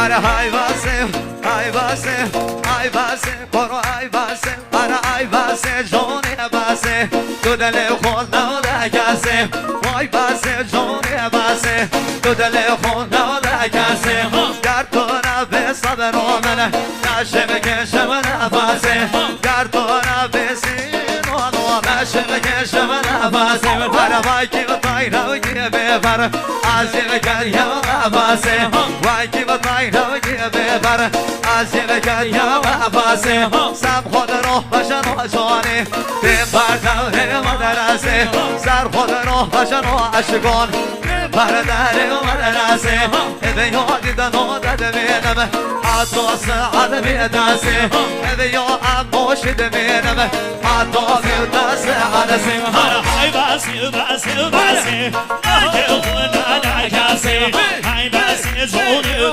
Ara ayvase, ayvase, ayvase, koro ayvase, ara ayvase, jone base, tudale khona da kase, vay base, jone base, tudale khona da kase, gardona be sabr omana, nashem ke shamana base, gardona be sin ono, nashem ke shamana base, ara vay ki vay rav ki be var, azim kar ya base, vay ki vay rav ki be var, azim kar ya base, sab khod ro bashan jane, be barda he madrase, sar khod ro bashan ashgon, bardar madrase, ebe yod da no da menam, atos ad bedase, ebe yo amosh de menam, atos das adase, Ay basi basi basi, ay ona da kase, ay basi zonu